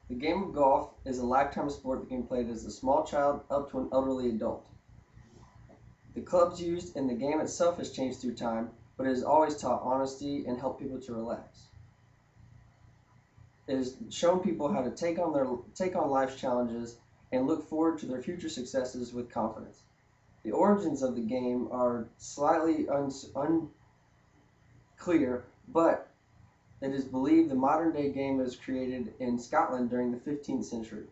The game of golf is a lifetime sport that can be played as a small child up to an elderly adult. The clubs used in the game itself has changed through time, but it has always taught honesty and helped people to relax. It has shown people how to take on life's challenges and look forward to their future successes with confidence. The origins of the game are slightly unclear, but it is believed the modern day game was created in Scotland during the 15th century.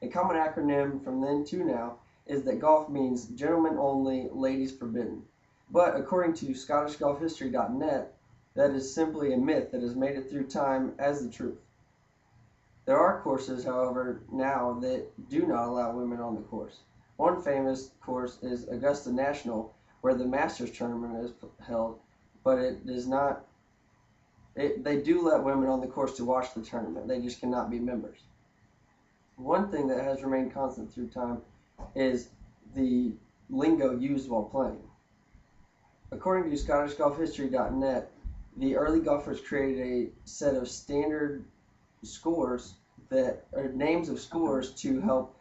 A common acronym from then to now is that golf means gentlemen only, ladies forbidden. But according to ScottishGolfHistory.net, that is simply a myth that has made it through time as the truth. There are courses, however, now that do not allow women on the course. One famous course is Augusta National, where the Masters tournament is held, but it does not. They do let women on the course to watch the tournament. They just cannot be members. One thing that has remained constant through time is the lingo used while playing. According to ScottishGolfHistory.net, the early golfers created a set of standard scores that are names of scores to help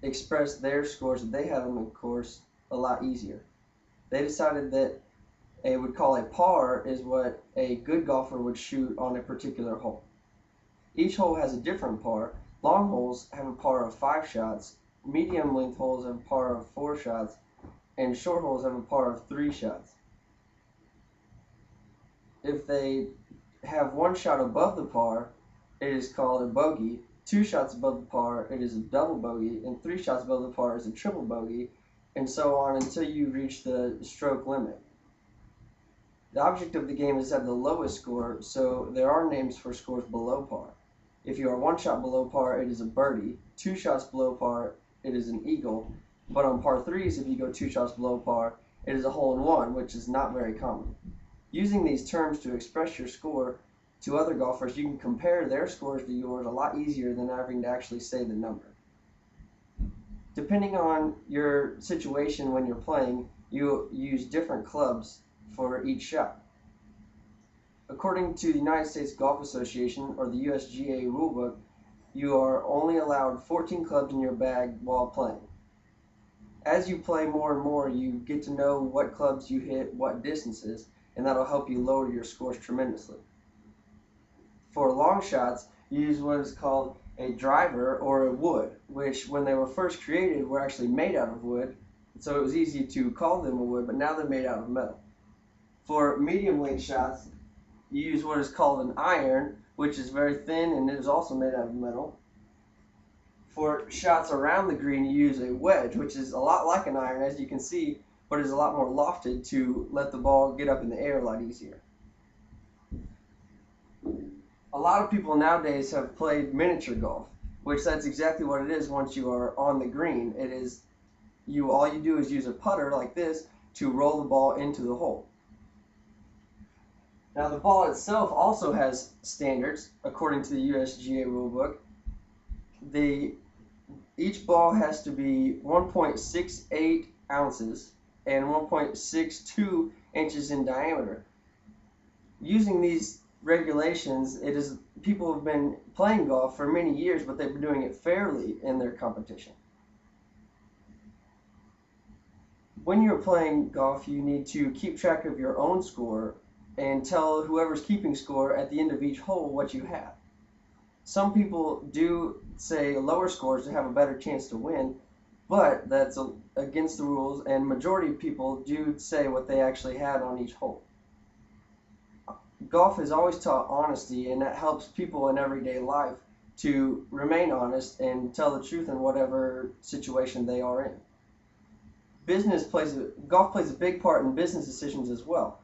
express their scores that they had on the course a lot easier. They decided that they would call a par is what a good golfer would shoot on a particular hole. Each hole has a different par. Long holes have a par of 5 shots, medium length holes have a par of 4 shots, and short holes have a par of 3 shots. If they have 1 shot above the par, it is called a bogey. 2 shots above the par, it is a double bogey, and 3 shots above the par is a triple bogey, and so on until you reach the stroke limit. The object of the game is to have the lowest score, so there are names for scores below par. If you are 1 shot below par, it is a birdie. 2 shots below par, it is an eagle. But on par 3s, if you go 2 shots below par, it is a hole-in-one, which is not very common. Using these terms to express your score to other golfers, you can compare their scores to yours a lot easier than having to actually say the number. Depending on your situation when you're playing, you use different clubs for each shot. According to the United States Golf Association, or the USGA rulebook, you are only allowed 14 clubs in your bag while playing. As you play more and more, you get to know what clubs you hit, what distances, and that'll help you lower your scores tremendously. For long shots, you use what is called a driver or a wood, which when they were first created were actually made out of wood, so it was easy to call them a wood, but now they're made out of metal. For medium length shots, you use what is called an iron, which is very thin and it is also made out of metal. For shots around the green, you use a wedge, which is a lot like an iron, as you can see, but is a lot more lofted to let the ball get up in the air a lot easier. A lot of people nowadays have played miniature golf, which that's exactly what it is once you are on the green. It is all you do is use a putter like this to roll the ball into the hole. Now the ball itself also has standards according to the USGA rulebook. Each ball has to be 1.68 ounces and 1.62 inches in diameter. Using these regulations, people have been playing golf for many years, but they've been doing it fairly in their competition. When you're playing golf, you need to keep track of your own score and tell whoever's keeping score at the end of each hole what you have. Some people do say lower scores to have a better chance to win, but that's against the rules, and majority of people do say what they actually had on each hole. Golf has always taught honesty, and that helps people in everyday life to remain honest and tell the truth in whatever situation they are in. Golf plays a big part in business decisions as well.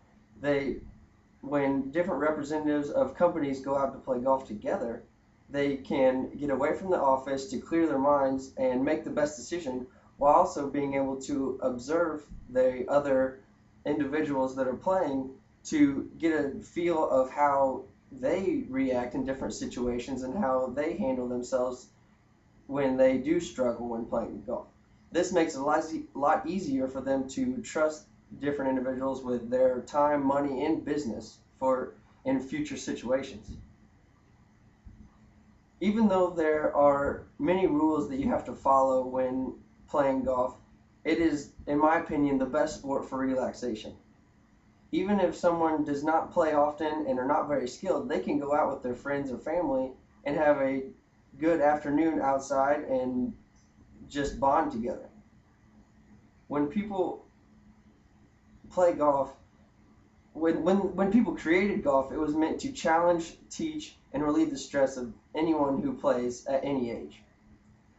When different representatives of companies go out to play golf together, they can get away from the office to clear their minds and make the best decision while also being able to observe the other individuals that are playing to get a feel of how they react in different situations and how they handle themselves when they do struggle when playing golf. This makes it a lot easier for them to trust different individuals with their time, money, and business in future situations. even though there are many rules that you have to follow when playing golf, it is, in my opinion, the best sport for relaxation. Even if someone does not play often and are not very skilled, they can go out with their friends or family and have a good afternoon outside and just bond together. When people play golf, when people created golf, it was meant to challenge, teach, and relieve the stress of anyone who plays at any age.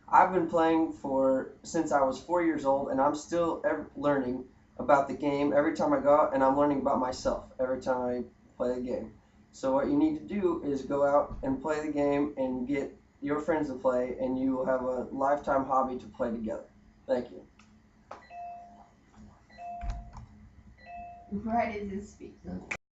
I've been playing for since I was 4 years old, and I'm still learning about the game every time I go out, and I'm learning about myself every time I play the game. So what you need to do is go out and play the game and get your friends to play, and you will have a lifetime hobby to play together. Thank you. Right as it speaks.